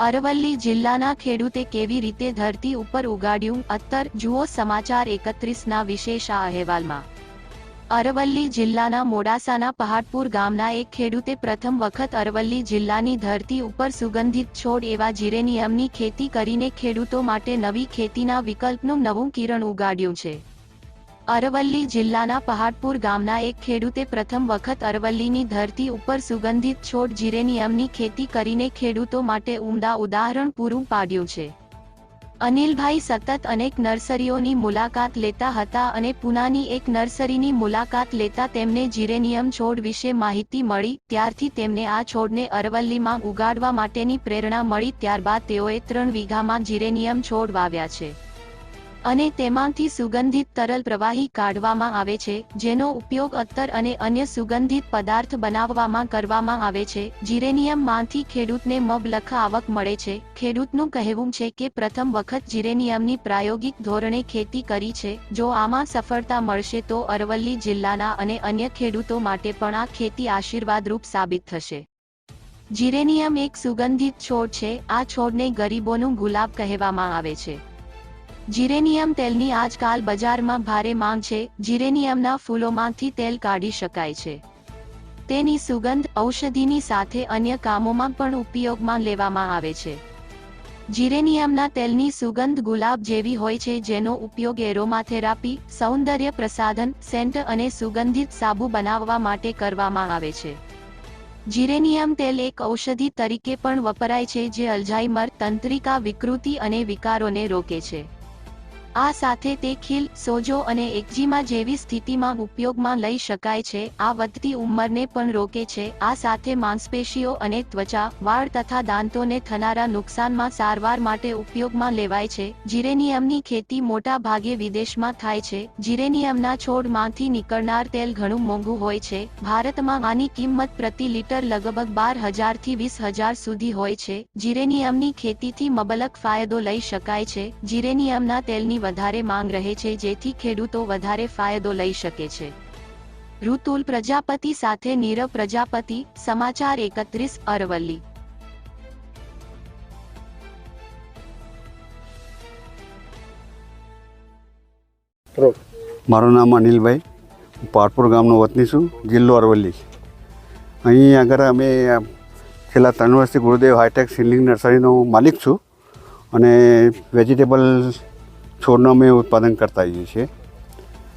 અરવલ્લી જિલ્લાના ખેડૂતે કેવી રીતે ધરતી ઉપર ઉગાડ્યું અત્તર, જુઓ સમાચાર 31ના વિશેષ આ અહેવાલમાં। અરવલ્લી જિલ્લાના મોડાસાના પહાડપુર ગામના એક ખેડૂતે પ્રથમ વખત અરવલ્લી જિલ્લાની ધરતી ઉપર સુગંધિત છોડ એવા જીરેનિયમની ખેતી કરીને ખેડૂતો માટે નવી ખેતીના વિકલ્પનું નવું કિરણ ઉગાડ્યું છે। અરવલ્લી જિલ્લાના પહાડપુર ગામના એક ખેડૂતે પ્રથમ વખત અરવલ્લીની ધરતી ઉપર સુગંધિત છોડ જીરેનિયમની ખેતી કરીને ખેડૂતો માટે ઉમદા ઉદાહરણ પૂરું પાડ્યું છે। અનિલભાઈ સતત અનેક નર્સરીઓની મુલાકાત લેતા હતા અને પુનાની એક નર્સરીની મુલાકાત લેતા તેમને જીરેનિયમ છોડ વિશે માહિતી મળી। ત્યારથી તેમને આ છોડને અરવલ્લીમાં ઉગાડવા માટેની પ્રેરણા મળી। ત્યારબાદ તેઓએ 3 વીઘામાં જીરેનિયમ છોડ વાવ્યા છે અને તેમાંથી સુગંધિત તરલ પ્રવાહી કાઢવામાં આવે છે, જેનો ઉપયોગ અત્તર અને અન્ય સુગંધિત પદાર્થ બનાવવામાં કરવામાં આવે છે। જીરેનિયમમાંથી ખેડૂતને મબલખ આવક મળે છે। ખેડૂતનું કહેવું છે કે પ્રથમ વખત જીરેનિયમની પ્રાયોગિક ધોરણે ખેતી કરી છે। જો આમાં સફળતા મળશે તો અરવલ્લી જિલ્લાના અને અન્ય ખેડૂતો માટે પણ આ ખેતી આશીર્વાદરૂપ સાબિત થશે। જીરેનિયમ એક સુગંધિત છોડ છે। આ છોડને ગરીબોનું ગુલાબ કહેવામાં આવે છે। જીરેનિયમ તેલની આજકાલ બજારમાં ભારે માંગ છે। જીરેનિયમના ફૂલોમાંથી તેલ કાઢી શકાય છે। તેની સુગંધ ઔષધિની સાથે અન્ય કામોમાં પણ ઉપયોગમાં લેવામાં આવે છે। જીરેનિયમના તેલની સુગંધ ગુલાબ જેવી હોય છે, જેનો ઉપયોગ એરોમાથેરાપી, સૌંદર્ય પ્રસાધન, સેન્ટ અને સુગંધિત સાબુ બનાવવા માટે કરવામાં આવે છે। જીરેનિયમ તેલ એક ઔષધિ તરીકે પણ વપરાય છે, જે અલ્ઝાઇમર, તંત્રિકા વિકૃતિ અને વિકારોને રોકે છે। આ સાથે તે ખીલ, સોજો અને એક્ઝિમા જેવી સ્થિતિમાં ઉપયોગમાં લઈ શકાય છે। આ વધતી ઉંમરને પણ રોકે છે। આ સાથે માંસપેશીઓ અને ત્વચા, વાળ તથા દાંતોને થનારા નુકસાનમાં સારવાર માટે ઉપયોગમાં લેવાય છે। જીરેનિયમની ખેતી મોટા ભાગે વિદેશમાં થાય છે। જીરેનિયમના છોડમાંથી નીકળનાર તેલ ઘણું મોંઘું હોય છે। ભારતમાં આની કિંમત પ્રતિ લિટર લગભગ 12,000 થી 20,000 સુધી હોય છે। જીરેનિયમની ખેતીથી મબલક ફાયદો લઈ શકાય છે। જીરેનિયમના તેલની વધારે માંગ રહે છે, જેથી ખેડૂતો વધારે ફાયદો લઈ શકે છે। ઋતુલ પ્રજાપતિ સાથે નીરવ પ્રજાપતિ, સમાચાર 31, અરવલ્લી। મારું નામ અનિલભાઈ, પહાડપુર ગામનો વતની છું, જિલ્લો અરવલ્લી। અહીં આગળ અમે છેલ્લા 3 વર્ષથી ગુરુદેવ હાઈટેક સીડલિંગ નર્સરીનો માલિક છું અને વેજીટેબલ છોડનું અમે ઉત્પાદન કરતા હોઈએ છીએ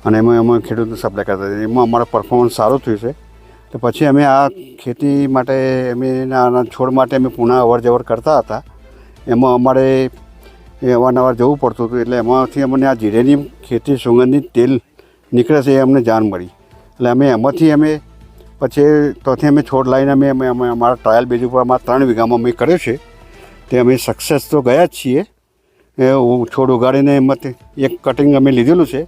અને એમાં અમે ખેડૂતને સપ્લાય કરતા હોઈએ। એમાં અમારો પરફોર્મન્સ સારું થયું છે, તો પછી અમે આ ખેતી માટે અમે આના છોડ માટે અમે પુના અવર જવર કરતા હતા। એમાં અમારે અવારનવાર જવું પડતું હતું, એટલે એમાંથી અમને આ જીરેનિયમ ખેતી સુગંધિત તેલ નીકળે છે એ અમને જાણ મળી। એટલે અમે એમાંથી અમે પછી ત્યાંથી અમે છોડ લાવીને અમે અમારા ટ્રાયલ બેઝ ઉપર અમારા 3 વીઘામાં અમે કર્યો છે। તે અમે સક્સેસ તો ગયા જ છીએ। એ છોડ ઉગાડીને એમાંથી એક કટિંગ અમે લીધેલું છે,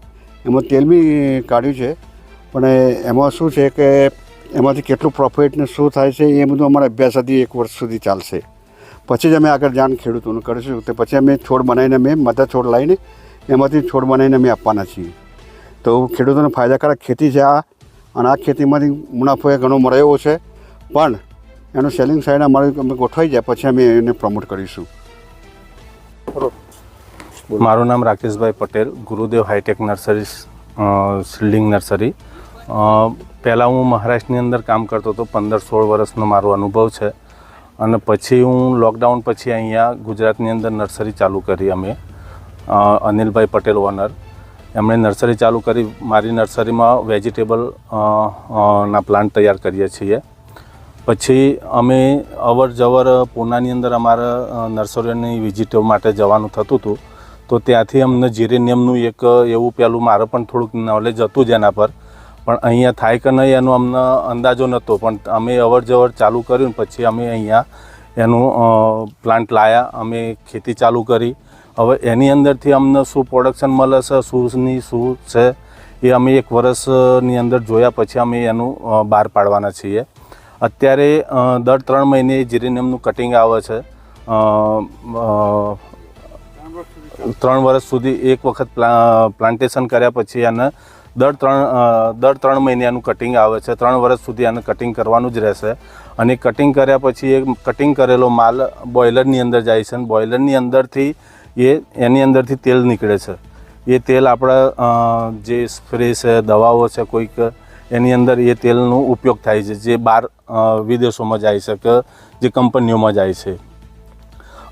એમાં તેલ બી કાઢ્યું છે, પણ એમાં શું છે કે એમાંથી કેટલું પ્રોફિટ ને શું થાય છે એ બધું અમારા અભ્યાસ સુધી 1 વર્ષ સુધી ચાલશે। પછી જ અમે આગળ જાણ ખેડૂતોને કરીશું। તો પછી અમે છોડ બનાવીને અમે મધર છોડ લાવીને એમાંથી છોડ બનાવીને અમે આપવાના છીએ। તો ખેડૂતોને ફાયદાકારક ખેતી છે આ, અને આ ખેતીમાંથી મુનાફો એ ઘણો મળ્યો છે, પણ એનું સેલિંગ સાઈડ અમારે અમે ગોઠવાઈ જાય પછી અમે એને પ્રમોટ કરીશું। મારું નામ રાકેશભાઈ પટેલ, ગુરુદેવ હાઈટેક નર્સરી, સીડલિંગ નર્સરી। પહેલાં હું મહારાષ્ટ્રની અંદર કામ કરતો હતો, 15-16 વર્ષનો મારો અનુભવ છે અને પછી હું લોકડાઉન પછી અહીંયા ગુજરાતની અંદર નર્સરી ચાલુ કરી અમે। અનિલભાઈ પટેલ ઓનર, એમણે નર્સરી ચાલુ કરી। મારી નર્સરીમાં વેજીટેબલ ના પ્લાન્ટ તૈયાર કરીએ છીએ। પછી અમે અવર જવર પૂનાની અંદર અમારા નર્સરીની વિઝિટ માટે જવાનું થતું હતું, તો ત્યાંથી અમને જીરેનિયમનું એક એવું પેલું મારે પણ થોડુંક નોલેજ હતું જ એના પર, પણ અહીંયા થાય કે નહીં એનો અમને અંદાજો નહોતો। પણ અમે અવર જવર ચાલુ કર્યું, પછી અમે અહીંયા એનું પ્લાન્ટ લાવ્યા, અમે ખેતી ચાલુ કરી। હવે એની અંદરથી અમને શું પ્રોડક્શન મળે છે, શું છે એ અમે 1 વર્ષની અંદર જોયા પછી અમે એનું બહાર પાડવાના છીએ। અત્યારે દર 3 મહિને જીરેનિયમનું કટિંગ આવે છે। 3 વર્ષ સુધી એક વખત પ્લાન્ટેશન કર્યા પછી એને દર 3 મહિને એનું કટિંગ આવે છે। 3 વર્ષ સુધી એને કટિંગ કરવાનું જ રહેશે। અને કટિંગ કર્યા પછી એ કટિંગ કરેલો માલ બોઇલરની અંદર જાય છે અને બોઇલરની અંદરથી એની અંદરથી તેલ નીકળે છે. એ તેલ આપણા જે સ્પ્રે છે, દવાઓ છે કોઈક, એની અંદર એ તેલનો ઉપયોગ થાય છે, જે બહાર વિદેશોમાં જાય છે કે જે કંપનીઓમાં જાય છે.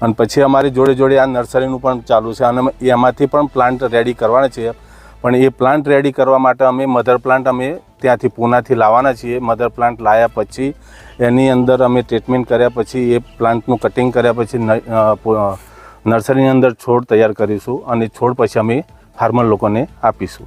અને પછી અમારી જોડે જોડે આ નર્સરીનું પણ ચાલુ છે અને એમાંથી પણ પ્લાન્ટ રેડી કરવાના છીએ. પણ એ પ્લાન્ટ રેડી કરવા માટે અમે મધર પ્લાન્ટ અમે ત્યાંથી પૂનાથી લાવવાના છીએ. મધર પ્લાન્ટ લાવ્યા પછી એની અંદર અમે ટ્રીટમેન્ટ કર્યા પછી એ પ્લાન્ટનું કટિંગ કર્યા પછી નર્સરીની અંદર છોડ તૈયાર કરીશું અને છોડ પછી અમે ફાર્મર લોકોને આપીશું.